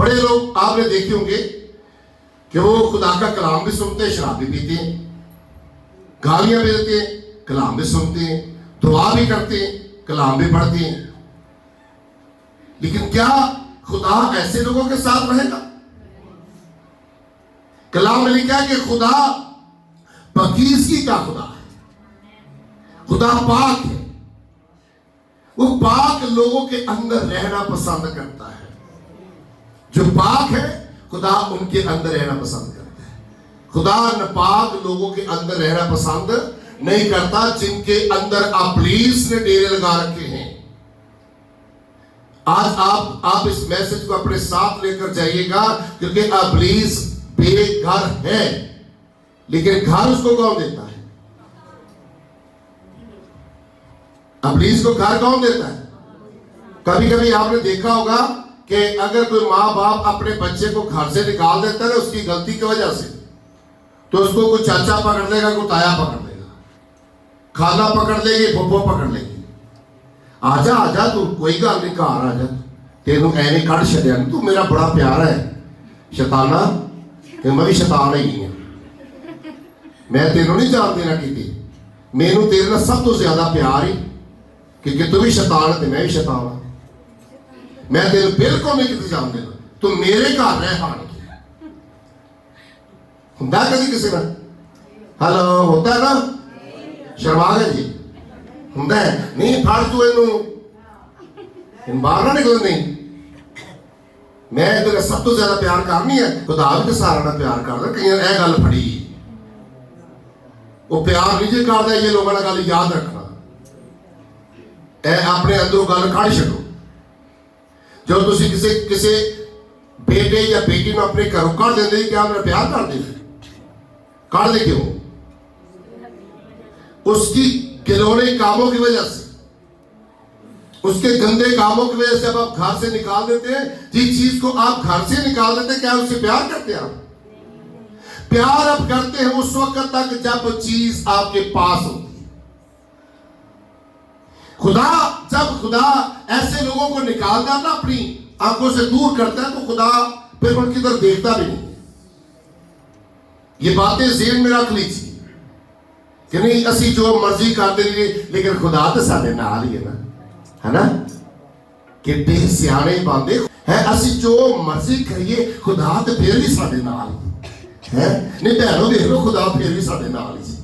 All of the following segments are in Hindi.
बड़े लोग आपने देखे होंगे कि वो खुदा का कलाम भी सुनते हैं, शराब भी पीते हैं, गालियां भी देते हैं, कलाम भी सुनते हैं, दुआ भी करते हैं, कलाम भी पढ़ते हैं। लेकिन क्या खुदा ऐसे लोगों के साथ रहेगा? कलाम में लिखा है कि खुदा पाकीज़गी का खुदा है, खुदा पाक है। वो पाक लोगों के अंदर रहना पसंद करता है। जो पाक है खुदा उनके अंदर रहना पसंद करता है। खुदा नापाक लोगों के अंदर रहना पसंद नहीं करता, जिनके अंदर इब्लीस ने डेरे लगा रखे हैं। आज आप इस मैसेज को अपने साथ लेकर जाइएगा, क्योंकि इब्लीस बेघर है, लेकिन घर उसको कौन देता है? इब्लीस को घर कौन देता है? कभी कभी आपने देखा होगा कि अगर कोई माँ बाप अपने बच्चे को घर से निकाल देता है ना उसकी गलती की वजह से, तो उसको कोई चाचा पकड़ लेगा, कोई ताया पकड़ लेगा, खाला पकड़ लेगी, फुफो पकड़ लेगी। आजा आजा तू, कोई गल नहीं, घर आजा, तेनू ऐਵੇਂ ਕੱਢ ਛੱਡਿਆ नहीं, तू मेरा बड़ा प्यार है शैताना, ते मैं भी शैतान ही हूं, मैं तेनू नहीं जान देना किती, मैनू तेरे नाल सब तो ज्यादा प्यार ही, क्योंकि तू भी शैतान है ते मैं भी शैतान हाँ। मैं तेन बिल्कुल नहीं किसी जान देना, तू मेरे घर रह हान के। होता कभी किसी में? हेलो, होता है ना? शर्मा गए जी? होता है नहीं? फड़ तू इनू बाहर ना निकल नहीं, मैं तेरा सब तो ज्यादा प्यार करनी है, खुदा भी तो सारा ना प्यार करता। कई यह गल फड़ी, वो प्यार नहीं जे करता, ये लोगों ने गल याद रखना, अपने अंदरों गल कढ़ छो। जो तुसी किसी बेटे या बेटी में अपने घरों कढ़ देंगे, क्या मेरा प्यार कर दे? कढ़ दे क्यों? उसकी गिलोने कामों की वजह से, उसके गंदे कामों की वजह से अब आप घर से निकाल देते हैं। जिस चीज को आप घर से निकाल देते हैं, क्या उससे प्यार करते हैं आप? प्यार आप करते हैं उस वक्त तक जब चीज आपके पास होती है। जब खुदा ऐसे लोगों को निकालता है ना, अपनी आंखों से दूर करता है, तो खुदा फिर उनकी तरफ देखता भी नहीं। ये बातें ज़हन में रख लीजिए कि नहीं असी जो मर्जी करते रहिए, लेकिन खुदा तो साडे नाल ही है ना, है ना? कितने सियाने बांदे है, असी जो मर्जी करिए खुदा तो फिर भी साडे नाल है। नहीं भैनों देख लो, खुदा फिर भी साडे नाल ही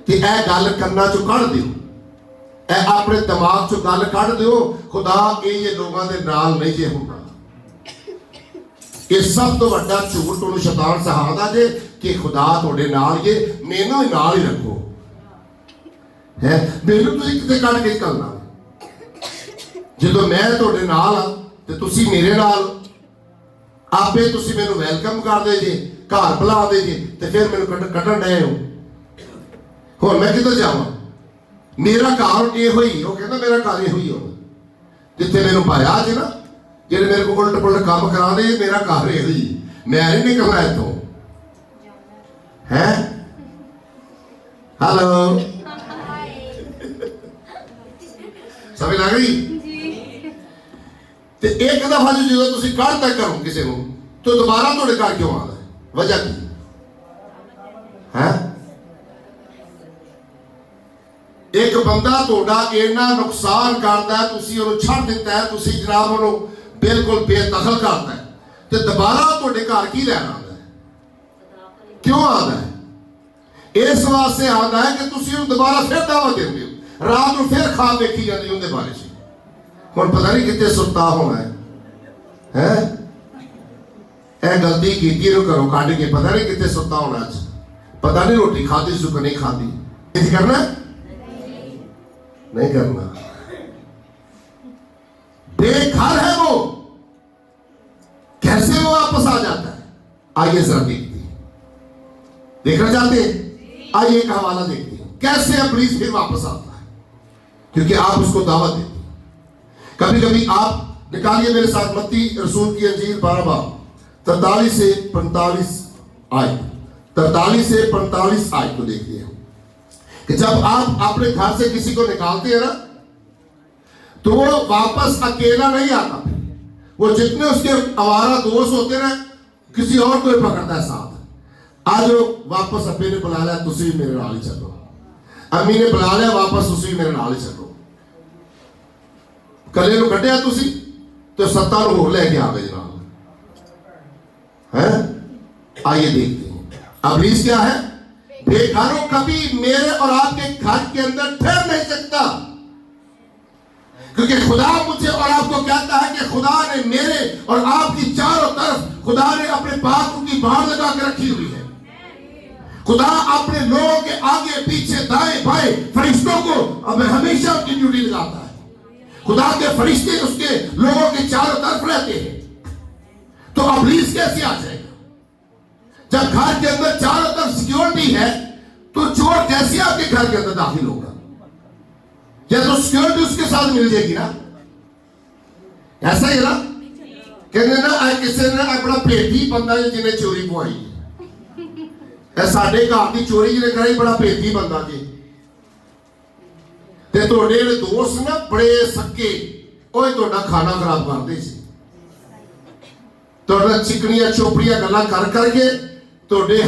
कि ऐ गल करना चो कढ़ दिओ, ऐ अपने दिमाग चो गल कढ़ दिओ, खुदा ये लोगों के नाल नहीं जे होगा। ये सब तो बड़ा झूठ तुहानू शैतान सिखाता जे कि खुदा तुहाडे नाल जे, मैनू ही नाल ही रखो है, मैनू तुसीं किते कढ़ के निकलना। जो मैं तुहाडे नाल हाँ ते तुसीं मेरे नाल, आपे तुसीं मैनू वैलकम कर दे जे, घर बुला दे जे, ते फिर मैनू कढ़न डए हो। हुण मैं किधर जावां? मेरा घर ये ही, वो कहता मेरा घर ये ही हो, जिथे मैनू पाया जे ना, जेडे मेरे को उल्ट पुलट काम करा दे, मेरा घर ये ही, मैं नहीं निकलना इतों है। हेलो, समझ लग रही? ते एक दफा जो तुसीं कढ़ तक करो किसी को, तो दोबारा तुहाडे घर क्यों आता है? वजह की है? एक बंदा तुहाडा इन्ना नुकसान करता है, तुसीं उहनूं छड्ड दिता है, तुसीं जनाब उहनूं बिल्कुल बेदखल करता है, तो दोबारा तुहाडे घर की लैन आंदा है? क्यों आंदा है? इस वास्ते आंदा है कि तुसीं उहनूं दोबारा फिर दावा देंदे हो, रात को फिर खाब देखी जाती उनके बारे से। हुण पता नहीं कितने सुता होना है, ए गलती की घरों कढ़ के, पता नहीं कितने सुता होना, अज पता नहीं रोटी खाधी सुख नहीं खाधी। करना नहीं करना, बेघर है वो, कैसे वो वापस आ जाता है? आइए जरा देखते हैं, देखना चाहते हैं? आइए एक हवाला देखते हैं कैसे इब्लीस फिर वापस आता है, क्योंकि आप उसको दावत देते हैं। कभी कभी आप निकालिए मेरे साथ मत्ती रसूल की अंजील 12 बाब 43 से 45 आयत, 43 से 45 आयत को देखिए कि जब आप अपने घर से किसी को निकालते हैं ना, तो वो वापस अकेला नहीं आता, वो जितने उसके आवारा दोस्त होते ना, किसी और को पकड़ता है साथ। आज वापस अब्बे ने बुला लिया, तुसी भी मेरे नाल ही चलो। अम्मी ने बुला लिया वापस, तुसी भी मेरे नाल ही चलो। कले नूं कढ़िया तुसी तो 7 होर लेके आ गए जनाब। हैं, आइए देखते हैं अबलीस क्या है। बेघरों कभी मेरे और आपके घर के अंदर ठहर नहीं सकता, क्योंकि खुदा मुझे और आपको कहता है कि खुदा ने मेरे और आपकी चारों तरफ खुदा ने अपने बागों की बाढ़ लगा के रखी हुई है। खुदा अपने लोगों के आगे पीछे दाएं बाएं फरिश्तों को अब हमेशा उनकी ड्यूटी लगाता है। खुदा के फरिश्ते उसके लोगों के चारों तरफ रहते हैं। तो अबलीस कैसे आ जाएगा? जब घर के अंदर चारों तरफ सिक्योरिटी है तो चोर कैसे आपके घर के अंदर दाखिल होगा? या तो सिक्योरिटी उसके साथ मिल जाएगी ना, ऐसा ही है ना। कहने ना किसी ने अपना भेदी बंदा जिन्हें चोरी पवाई है, साडे घर की चोरी जिन्हें कराई बड़ा भेदी बंदा जी। ते तुहाडे दोस्त ना बड़े सके ओए तुहाडा खाना खराब करते सी, तुहाडा चिकनियां चोपड़ियां गल्लां कर करके तुहाडे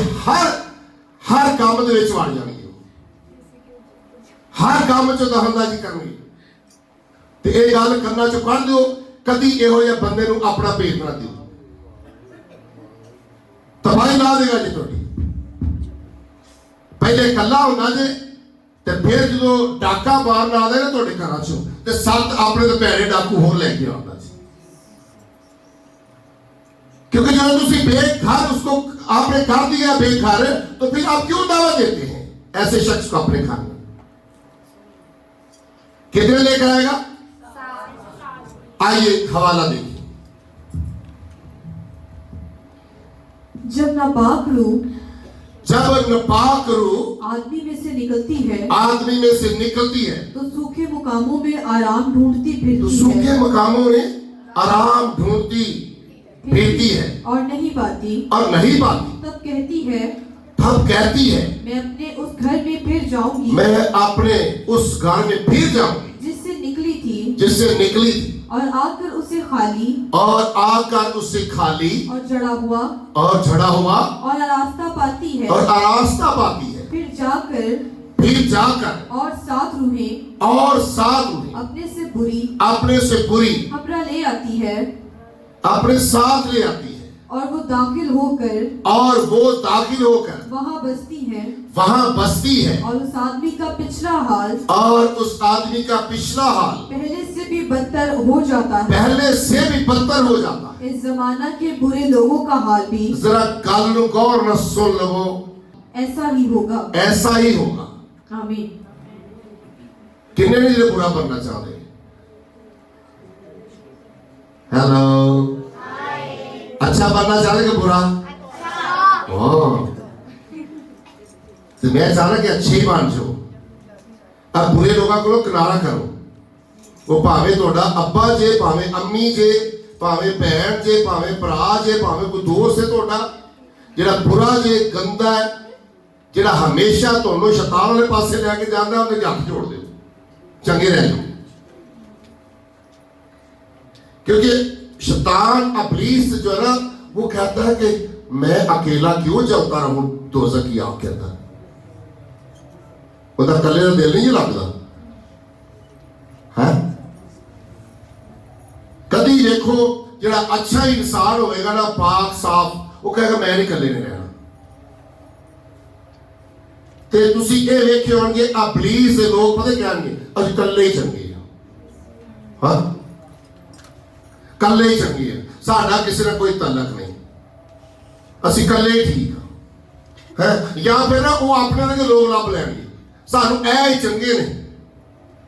हर काम दे विच वड़ जाणगे, हर काम च दखलअंदाजी करनगे। ते इह गल करना चो कढ दिओ, कदी इहो जिहे बंदे नूं अपना भेद ना दिओ, तबाही ला देगा जी तुहाडी। पहले कल्ला हुंदा जे ते फिर जो डाका मारन आदे ना तुहाडे घरां चों ते 7 अपने तो भैड़े डाकू होर लैके आउंदा जी। क्योंकि जब तुसी बेघर उसको आपने कर दिया बेघर, तो फिर आप क्यों दावा देते हैं ऐसे शख्स को अपने घर में? कितने लेकर आएगा? आइए हवाला देखिए। जब नापाक रूह आदमी में से निकलती है, तो सूखे मुकामों में आराम ढूंढती फिरती सूखे मुकामों में आराम ढूंढती फिरती है और नहीं पाती। तब कहती है मैं अपने उस घर में फिर जाऊंगी, जिससे निकली थी और आकर उसे खाली और झड़ा हुआ और आरास्ता पाती है। फिर जाकर और 7 रूहें अपने से बुरी हमरा ले आती है, अपने साथ ले आती है, और वो दाखिल होकर वहां बसती है। और उस आदमी का पिछला हाल पहले से भी बदतर हो जाता है। इस जमाना के बुरे लोगों का हाल भी जरा गल नूं गौर नाल सुन लवो, ऐसा ही होगा। आमीन। किन्ने ने जिहड़े बुरा बनना चाहते? हेलो, अच्छा बनना चाहते कि बुरा? तो मैं चाह रहा कि अच्छे ही बन जाओ। अब बुरे लोगों को किनारा करो। वो भावे तुहाडा अब्बा जे, भावे अम्मी जे, भावे भैन जे, भावे भरा जे, भावे कोई दोस्त है तुहाडा जिहड़ा बुरा जे, गंदा है, जिहड़ा हमेशा तुहानूं शैतान वाले पासे लैके जांदा, उहदे हत्थ जोड़ दिओ, चंगे रह जाओ। क्योंकि शैतान अबलीस जो है ना, वो कहता है कि मैं अकेला क्यों चलता रहूं दोज़ख की आग के अंदर। उहदा कल्ले दा दिल नहीं लगदा है। कदी देखो जिहड़ा अच्छा इंसान होएगा ना, पाक साफ, वो कहेगा मैं नहीं कल्ले नहीं रहना। ते तुसी ये वेखे होणगे अबलीस दे लोग पता क्या कहणगे, असीं कल्ले ही चंगे हां, कल्ले ही चंगे है, साडा किसी ने कोई तलक नहीं, असीं कल्ले ही ठीक है। या फिर ना वो अपने दे लोग लभ लैणगे, सानू ऐ ही चंगे ने,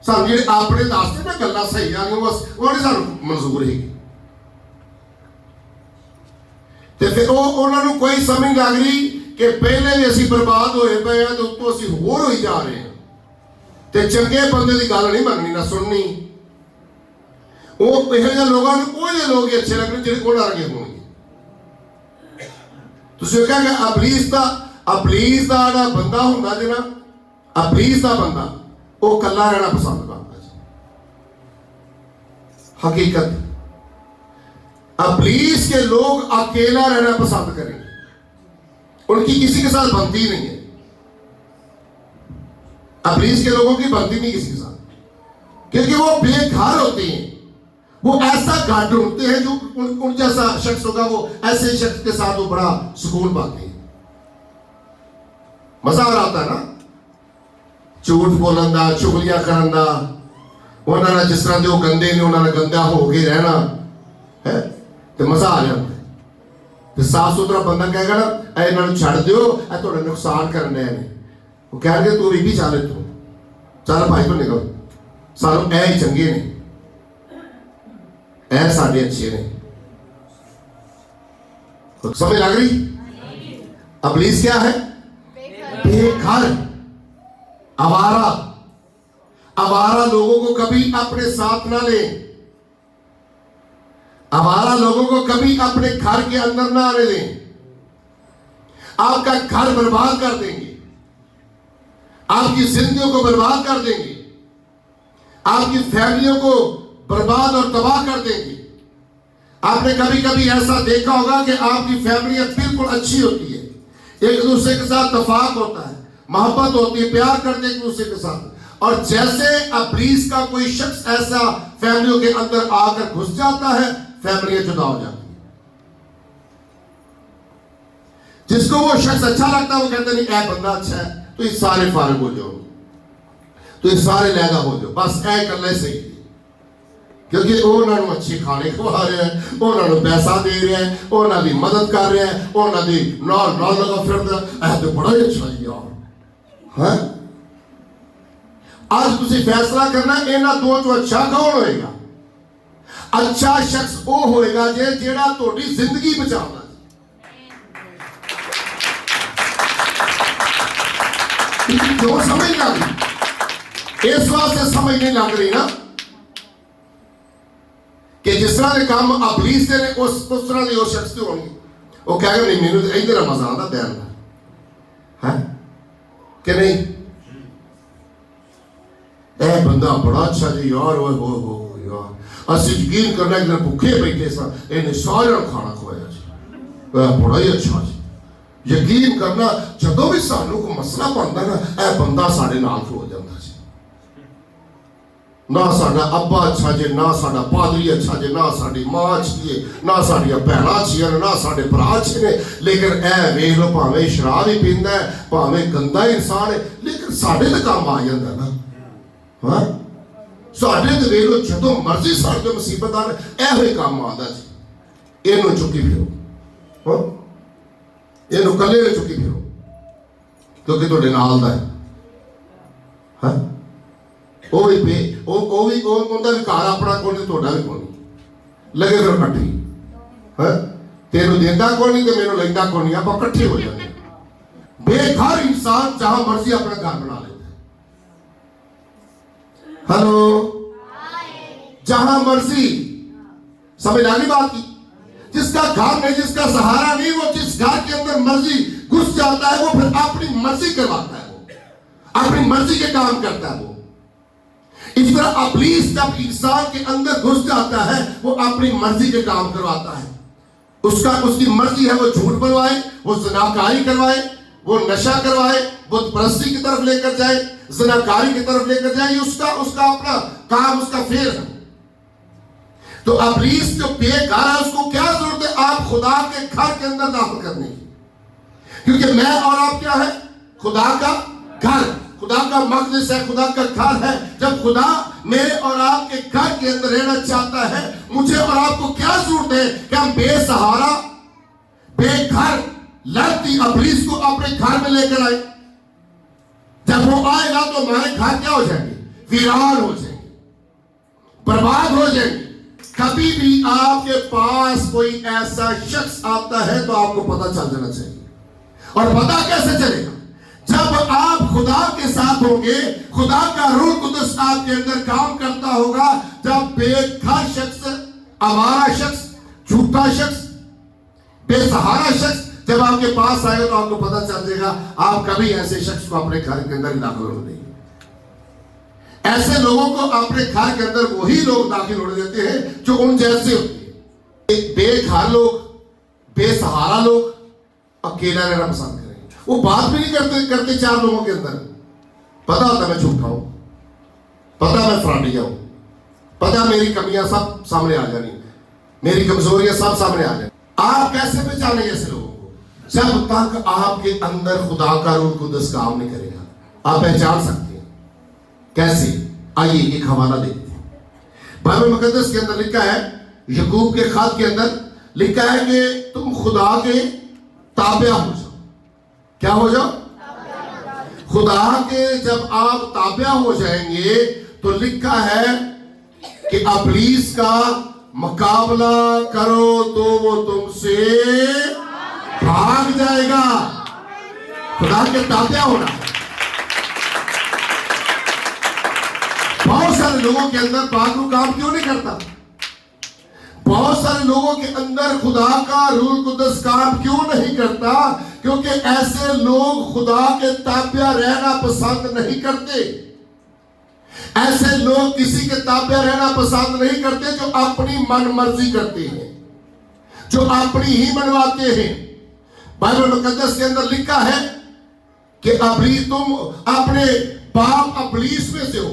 सानू जिहड़े अपने दसदे ना गल्लां सही आ गईयां, बस वो नहीं सानू मंजूर है। ते फिर उन्हां नूं कोई समझ लग रही कि पहले भी असीं बर्बाद होए पए हैं, तो उत्तों असीं होर होई जा रहे हैं, ते चंगे बंदे दी गल नहीं मननी ना सुननी। वो इहो जिहे लोगों नूं ओह जिहे लोग ही अच्छे लगने जिहड़े उन्हां वर्गे होणगे। तुसीं कहेंगे अबलीस दा जिहड़ा बंदा हुंदा जे ना, अबलीस दा बंदा वो कल्ला रहना पसंद करता जी। हकीकत इब्लीस के लोग अकेला रहना पसंद करेंगे, उनकी किसी के साथ बनती नहीं है। इब्लीस के लोगों की बनती नहीं किसी के साथ, क्योंकि वो बेघर होते हैं। वो ऐसा घर ढूंढते हैं जो उन जैसा शख्स होगा, वो ऐसे शख्स के साथ वो बड़ा सुकून पाते हैं। मजा आ रहा होता है ना, झूठ बोलन दा, चुगलियां करन दा, उन्होंने जिस तरह के वो गंदे ने उन्होंने गंदा हो के रहना है, तो मजा आ जाता है। तो साफ सुथरा बंदा कहेगा ना, इन्होंने छड़ दो, थोड़ा नुकसान करने हैं, वो कह तू भी चल, तू चल भाई तो निकल, सानू ऐ ही चंगे ने, ऐ साडे अच्छे ने। तो समझ लग रही? इब्लीस क्या है? बेघर, आवारा। आवारा लोगों को कभी अपने साथ ना ले, आवारा लोगों को कभी अपने घर के अंदर ना आने दें। आपका घर बर्बाद कर देंगे, आपकी जिंदगियों को बर्बाद कर देंगे, आपकी फैमिलियों को बर्बाद और तबाह कर देंगे। आपने कभी कभी ऐसा देखा होगा कि आपकी फैमिलियां बिल्कुल अच्छी होती है, एक दूसरे के साथ तफाक होता है, मोहब्बत होती है, प्यार करते एक दूसरे के साथ, और जैसे इब्लीस का कोई शख्स ऐसा फैमिलियों के अंदर आकर घुस जाता है, फैमिलियां जुदा हो जाती है। जिसको वो शख्स अच्छा लगता है वो कहते नहीं ऐ बंदा अच्छा है, तो ये सारे फारग हो जाओ, तो ये सारे लैदा हो जाओ, बस ऐ करना सही है, क्योंकि उन्होंने अच्छे खाने खवा रहे हैं, उन्होंने पैसा दे रहे हैं, उन्होंने मदद कर रहे हैं, उन्होंने नाल लगा फिरदा, ऐ तो बड़ा ही अच्छा जी यार है। आज तुसी फैसला करना, इन्हां दो तो अच्छा कौन होएगा? अच्छा शख्स वो होएगा जेड़ा तोड़ी जिंदगी बचाता। जो समझ लग रही, इस वास्ते समझ नहीं लग रही ना कि जिस तरह के काम इब्लीस ने उस तरह के उस शख्स के होंगे। वो कहेगा नहीं मैंने तो इधर मजा आता बैन का है कि नहीं, ए बंदा बड़ा अच्छा जी यार, हो यार असि यकीन करना कि भुखे बैठे सा, इन्हें सारा खाना खवाया जी, बड़ा ही अच्छा जी। यकीन करना जदों भी सानू को मसला बनता ना, ए बंदा साडे नाल खलो जांदा जी। ना साडा अब्बा अच्छा जे, ना साडा पादरी अच्छा जे, ना साडी मां अच्छी है, ना साडियां भैणां अच्छियां ने, ना साडे भरा अच्छे ने, लेकिन ए वेख लो भावें शराब ही पींदा है, भावें गंदा इंसान है, लेकिन साडे ते काम आ जांदा ना। हाँ साडे ते वेख लो जदों मर्जी साडे मुसीबत आने, इहो ही काम आंदा जी। इहनूं चुकी फिरो, हाँ इहनूं कल्ले ने चुकी फिरो, क्योंकि तुहाडे नाल दा है। हाँ वो भी उनका भी घर अपना कोई नहीं, तुहाडा भी कोई नहीं, लगे फिर कट्ठी है, तेनू देंदा कोई नहीं तो मैनू लैंदा कोई नहीं, आप इकट्ठे हो जाते। बेघर इंसान जहां मर्जी अपना घर बना लेता है। हेलो, जहां मर्जी, समझ आ गई बात की? जिसका घर नहीं, जिसका सहारा नहीं, वो जिस घर के अंदर मर्जी घुस जाता है, वो फिर अपनी मर्जी करवाता है, वो अपनी मर्जी के काम करता है। वो इस तरह इब्लीस जब इंसान के अंदर घुस जाता है, वो अपनी मर्जी के काम करवाता है। उसकी मर्जी है वो झूठ बनवाए, वो ज़िनाकारी करवाए, वो नशा करवाए, बुत परस्ती की तरफ लेकर जाए, ज़िनाकारी की तरफ लेकर जाए, ये उसका अपना काम, उसका फेर है। तो इब्लीस जो बेघर है, उसको क्या जरूरत है आप खुदा के घर के अंदर दाखिल करने की? क्योंकि मैं और आप क्या है? खुदा का घर, खुदा का मक़दस है, खुदा का घर है। जब खुदा मेरे और आपके घर के अंदर रहना चाहता है, मुझे और आपको क्या जरूरत है कि हम बेसहारा, बेघर, लड़ती इब्लीस को अपने घर में लेकर आए? जब वो आएगा तो हमारे घर क्या हो जाएंगे? वीरान हो जाएंगे, बर्बाद हो जाएंगे। कभी भी आपके पास कोई ऐसा शख्स आता है तो आपको पता चल जाना चाहिए। और पता कैसे चलेगा? जब आप खुदा के साथ होंगे, खुदा का रूह कुदस आपके अंदर काम करता होगा। जब बेघर शख्स, आवारा शख्स, झूठा शख्स, बेसहारा शख्स जब आपके पास आएगा तो आपको पता चल जाएगा। आप कभी ऐसे शख्स को अपने घर के अंदर दाखिल होने देंगे। ऐसे लोगों को अपने घर के अंदर वही लोग दाखिल होने देते हैं जो उन जैसे होते हैं। बेघर लोग, बेसहारा लोग अकेला रहना पसंद करेंगे। वो बात भी नहीं करते चार लोगों के अंदर। पता होता मैं झूठा हूं, पता मैं फ्रॉडिया हूं, पता मेरी कमियां सब सामने आ जानी, मेरी कमजोरियां सब सामने आ जानी। आप कैसे पहचानेंगे ऐसे लोगों को? जब तक आपके अंदर खुदा का रूह कुद्दस काम नहीं करेगा आप पहचान सकते हैं। कैसे? आइए एक हवाला देखते हैं। बाइबल मुकद्दस के अंदर लिखा है, याकूब के खत के अंदर लिखा है कि तुम खुदा के ताबे हो जाओ। क्या हो जाओ? खुदा के जब आप ताबे हो जाएंगे तो लिखा है कि इब्लीस का मुकाबला करो तो वो तुमसे भाग जाएगा। खुदा के ताबे होना। बहुत सारे लोगों के अंदर पागलू काम क्यों नहीं करता? बहुत सारे लोगों के अंदर खुदा का रूह कुद्दस काम क्यों नहीं करता? क्योंकि ऐसे लोग खुदा के ताबे रहना पसंद नहीं करते। ऐसे लोग किसी के ताबे रहना पसंद नहीं करते जो अपनी मन मर्जी करते हैं, जो अपनी ही मनवाते हैं। बाइबल मुकद्दस के अंदर लिखा है कि अभी तुम अपने बाप इब्लीस में से हो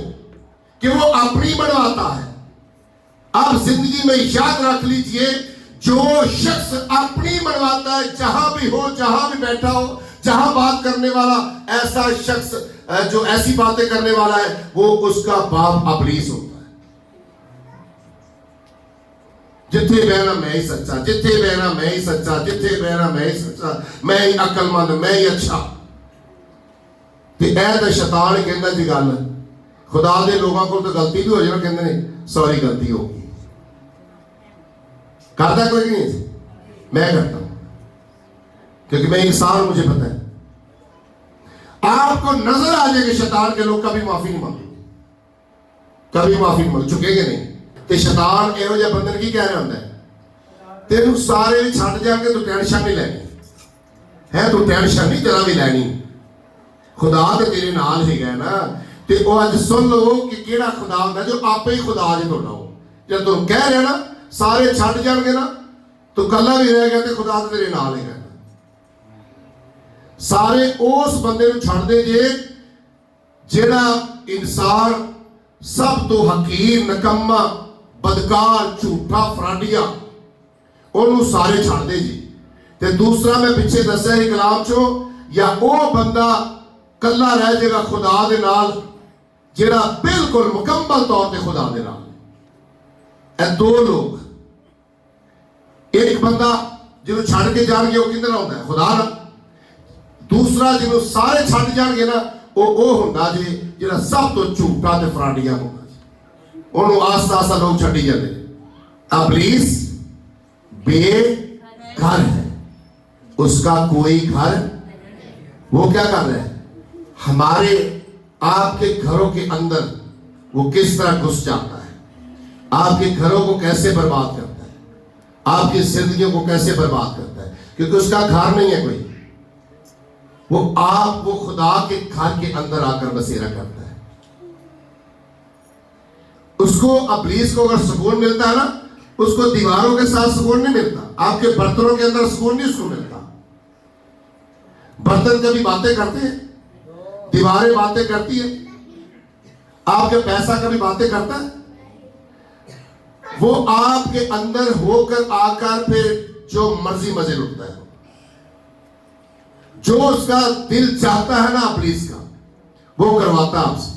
कि वो अपनी बनवाता है। आप जिंदगी में याद रख लीजिए, जो शख्स अपनी मनवाता है, जहां भी हो, जहां भी बैठा हो, जहां बात करने वाला ऐसा शख्स जो ऐसी बातें करने वाला है, वो उसका बाप इब्लीस होता है। जिथे बहना मैं ही सच्चा, जिथे बहना मैं ही सच्चा, जिथे बहना मैं ही सच्चा, मैं ही अकलमंद, मैं ही अच्छा। तो शैतान कहना जी गल खुदा दे लोगों को तो गलती भी हो जाए, कहते हैं सॉरी गलती हो गई। करता कोई नहीं, मैं करता हूं क्योंकि मैं इंसान, मुझे पता है। आपको नजर आ जाएगा शैतान के लोग कभी माफी नहीं मांगेंगे, कभी माफी नहीं मांग चुकेंगे नहीं। तो शैतान एहो जिहा बंदे की कह रहा होंदा है, तेनू सारे छड्ड जाएंगे, तू टेंशन नहीं लेनी है, तू टेंशन नहीं जरा भी लेनी, खुदा तो तेरे नाल ही गया ना। ते वो अज सुन लो कि केड़ा खुदा होंदा जो आपे ही खुदा जी तुहाडा हो। जब तुम कह रहे ना सारे छड्ड जाएंगे ना, तो कल्ला भी रह गया तो खुदा तो तेरे नाल ही गया। सारे उस बंदे नूं छड्ड दे जे जेड़ा इंसान सब तो हकीर, नकम्मा, बदकार, झूठा, फ्राडिया, उन्होंने सारे छड्ड दे जी। ते दूसरा मैं पिछे दस्या ही कलाम चो, या वो बंदा कल्ला रह जाएगा खुदा दे नाल जेड़ा बिल्कुल मुकम्मल तौर पे खुदा दे नाल। ए दो लोग, एक बंदा जिन्होंने छड़ के जाएंगे वो किधर होता है? खुदा ना। दूसरा जिन्होंने सारे छड़ जाएंगे ना वो होंदा जी जेड़ा सब तो झूठा ते फ्राडिया होंदा जी। उन्होंने आस्ता आस्ता लोग छड़ी जाते। इब्लीस बेघर है, उसका कोई घर। वो क्या कर रहा है? हमारे आपके घरों के अंदर वो किस तरह घुस जाता है, आपके घरों को कैसे बर्बाद करता है, आपकी जिंदगियों को कैसे बर्बाद करता है, क्योंकि उसका घर नहीं है कोई। वो खुदा के घर के अंदर आकर बसेरा करता है। उसको इब्लीस को अगर सुकून मिलता है ना, उसको दीवारों के साथ सुकून नहीं मिलता, आपके बर्तनों के अंदर सुकून नहीं उसको मिलता। बर्तन कभी बातें करते हैं, दीवारें बातें करती है, आपके पैसा कभी बातें करता है? वो आपके अंदर होकर आकर फिर जो मर्जी मजे लुटता है, जो उसका दिल चाहता है ना इब्लीस का, वो करवाता है आपसे।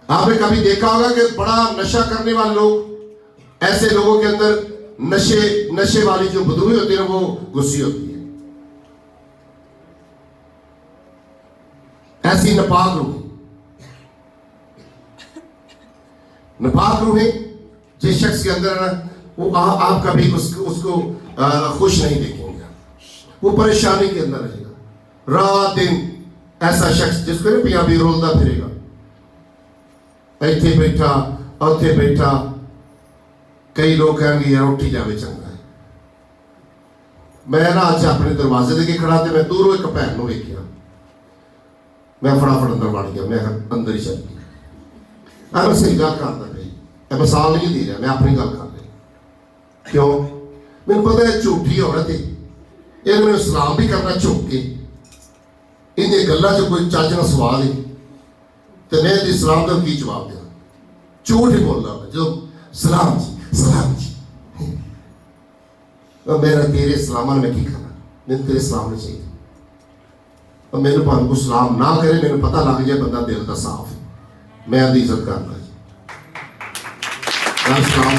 आपने कभी देखा होगा कि बड़ा नशा करने वाले लोग, ऐसे लोगों के अंदर नशे वाली जो बदबू होती है वो गुस्सी होती है। ऐसी नपाक रूहें जिस शख्स के अंदर है ना, वो आप कभी उसको खुश नहीं देखेंगे, वो परेशानी के अंदर रहेगा रात दिन। ऐसा शख्स जिसको ना पंजाबी रोलदा फिरेगा, इत्थे बैठा उत्थे बैठा। कई लोग कहेंगे यार उठी जावे चंगा है। मैं ना अज अपने दरवाजे देके खड़ा थे, मैं दूरों एक भैन नूं वेखिया, मैं फटाफट अंदर बढ़ गया, मैं अंदर ही चल गया। मैं सही गल करता भाई, मैं मिसाल नहीं दे रहा, मैं अपनी गल कर रहा। क्यों? मैंने पता है झूठी औरत है, ये मैंने सलाम भी करना झुक के, इन्हें गल्लां च कोई चज ना सवाल है तो मैं इस सलाम का की जवाब दिया? झूठ ही बोलना जो सलाम जी और मेरा तेरे सलाम में की करना, मैंने तेरे सलाम नहीं चाहिए। और मैंने भावें को सलाम ना करे, मैंने पता लग जाए बंदा दिल का साफ है, मैं उसकी इज्जत करना जी। सलाम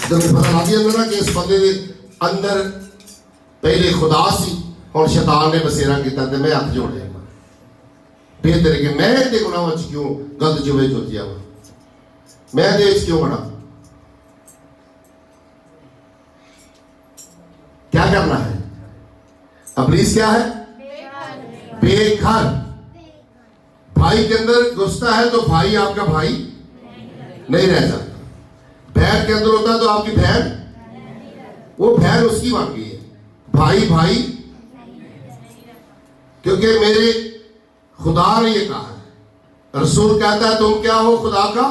जब पता लग जाता ना कि इस बंदे के अंदर पहले खुदा सी और शैतान ने बसेरा किया, तो मैं हाथ जोड़ लिया बेहतर कि मैं इतने गुनाहों च क्यों गलत जुए जुट जावा, मैं देश क्यों बना? क्या करना है? इब्लीस क्या है? बेघर। भाई के अंदर घुसता है तो भाई आपका भाई नहीं रह जाता। बहन के अंदर होता है तो आपकी बहन, वो बहन उसकी बन गई है, भाई भाई, क्योंकि मेरे खुदा ने ये कहा है। रसूल कहता है तुम क्या हो? खुदा का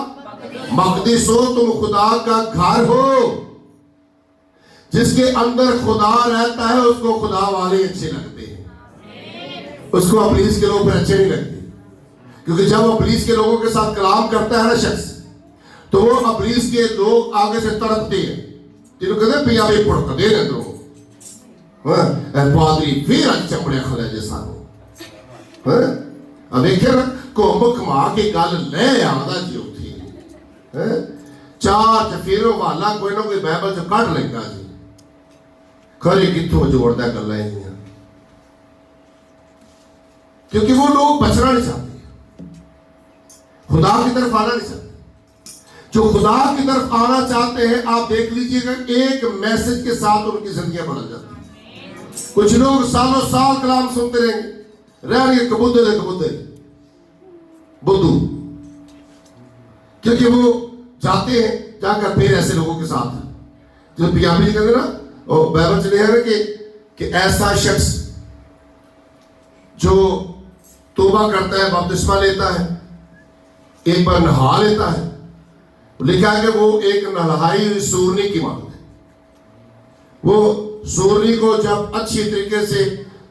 मकदस हो, तुम खुदा का घर हो। जिसके अंदर खुदा रहता है उसको खुदा वाले अच्छे लगते हैं, उसको इब्लीस के लोग अच्छे नहीं लगते, क्योंकि जब इब्लीस के लोगों के साथ कलाम करता है ना शख्स, तो वो इब्लीस के लोग आगे से तड़पते हैं, जिन्होंने कहते हैं पियावे पुड़कदे ने दो पादरी फिर चमड़े खुले जैसा वेखे ना घुम घुमा के गल ले आता जी उठी चार चफेरों वाला कोई ना कोई बाइबल च कढ़ लेगा जी, खरे कितों जोड़ता गल्लां इहदियां, क्योंकि वो लोग बचना नहीं चाहते, खुदा की तरफ आना नहीं चाहते। जो खुदा की तरफ आना चाहते हैं, आप देख लीजिएगा एक मैसेज के साथ उनकी जिंदगी बदल जाती है। कुछ लोग सालों साल कलाम सुनते रहेंगे, रह कबूदे बुद्धू, क्योंकि वो जाते हैं जाकर फिर ऐसे लोगों के साथ, जो पंजाबी कहते ना, और बाइबल च लिखा है कि ऐसा शख्स जो तौबा करता है, बपतिस्मा लेता है, एक बार नहा लेता है, लिखा है कि वो एक नहाई हुई सूरनी की मांग है। वो सूरनी को जब अच्छी तरीके से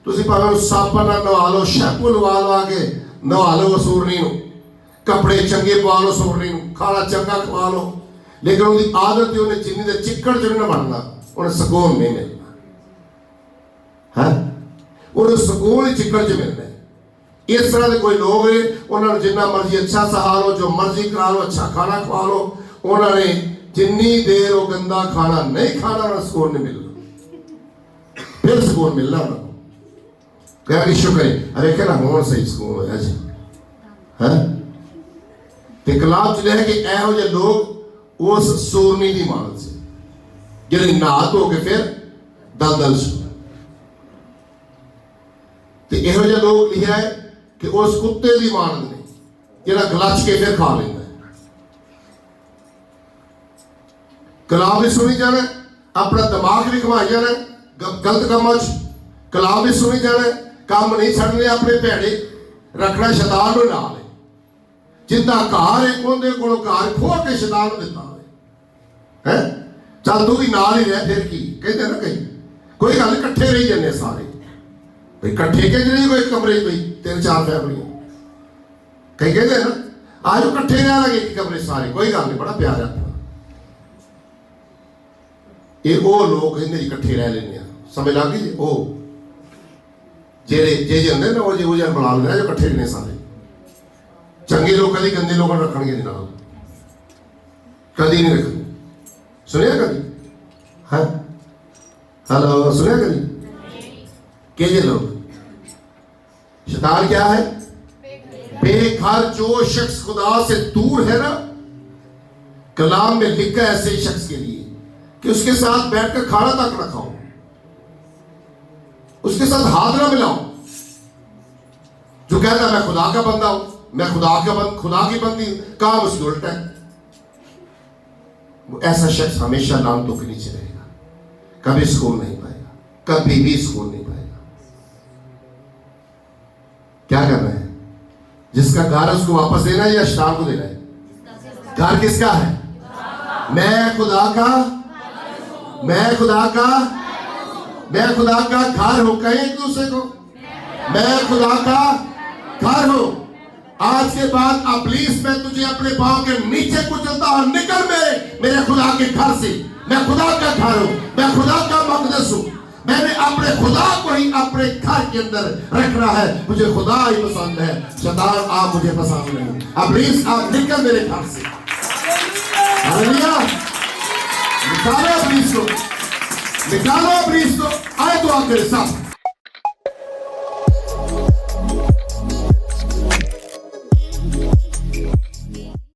तुसी भावें साबन नाल नवा लो, शैम्पू लवा लवा के नवा लो सूरनी नूं, कपड़े चंगे पवा लो सूरनी नूं, खाना चंगा खवा लो, लेकिन उनकी आदत ही उन्हें जिन्नी दे चिक्कड़ च नहीं बनना, उन्हें सुकून नहीं मिलना है, उन्हें सुकून ही चिक्कड़ च मिलना है। इस तरह के कोई लोग हैं, उन्होंने जिन्ना मर्जी अच्छा सहा लो, जो मर्जी करा लो, अच्छा खाना खवा लो, उन्होंने जिन्नी देर वो गंदा खाना नहीं खाना, उन्हें सुकून नहीं मिलना, फिर सुकून मिलना उन्हें कह कि शुक्र है। अरे कहना होना सही सुकून होया जी है। ते कलाम च है कि एहो जे लोग उस सूरनी की मानत से जिहड़ी नहा धो के फिर दलदल च, ते इहो जे लोग लिखा है कि उस कुत्ते की मानत ने जिहड़ा गलच के फिर खा लेंदा है। कलाम भी सुनी जाना, अपना दिमाग भी घुमाई जाना गलत कामों च, कलाम भी सुनी जाना, काम नहीं छड़ने अपने भैड़े रखना, शैतान को नाल है, जिंदा घर है उहदे कोलों घर खोह के शैतान को दिता है, चल तू भी नाल ही रह, फिर की कहते ना कहीं कोई गल इकट्ठे रही जाने सारे, भाई इकट्ठे के नहीं कोई कमरे कोई 3-4 फैमिलियां, कहीं कहते ना आज इकट्ठे रह लगे एक कमरे सारे, कोई गल नहीं, बड़ा प्यार है। ये वो लोग इन्हें इकट्ठे रह लेने, समझ लग गई? वो जेड़े जे होंगे ना, वो जो बुला लेना जो इकट्ठे रहने सारे, चंगे लोग कभी गंदे लोगों को रखणगे नहीं, नाल कभी नहीं रखने। सुनिया कभी? हाँ हेलो, सुनिया कभी? के लोग शैतान क्या है? बेघर। जो शख्स खुदा से दूर है ना, कलाम में लिखा है ऐसे शख्स के लिए कि उसके साथ बैठकर खाना तक ना खाओ, उसके साथ हाथ ना मिलाओ। जो कहता है मैं खुदा का बंदा हूं, मैं खुदा की बंदी हूं, काम उसकी उल्टा है। वो ऐसा शख्स हमेशा लानतों के नीचे रहेगा, कभी सुकून नहीं पाएगा, कभी भी सुकून नहीं पाएगा। क्या करना है? जिसका घर उसको वापस देना है या शैतान को देना है? घर किसका है? मैं खुदा का घर हूं। कहें एक दूसरे को, मैं खुदा का घर हूं। आज के बाद इब्लीस मैं तुझे अपने पांव के नीचे कुचलता हूं, निकल मेरे खुदा के घर से। मैं खुदा का घर हूं, मैं खुदा का मकदस हूं। मैंने अपने खुदा को ही अपने घर के अंदर रखना है। मुझे खुदा ही पसंद है, शैतान आप मुझे पसंद नहीं। इब्लीस आप निकल मेरे घर से। हालेलुया। निकालो इब्लीस को, आए दुआ करें सब।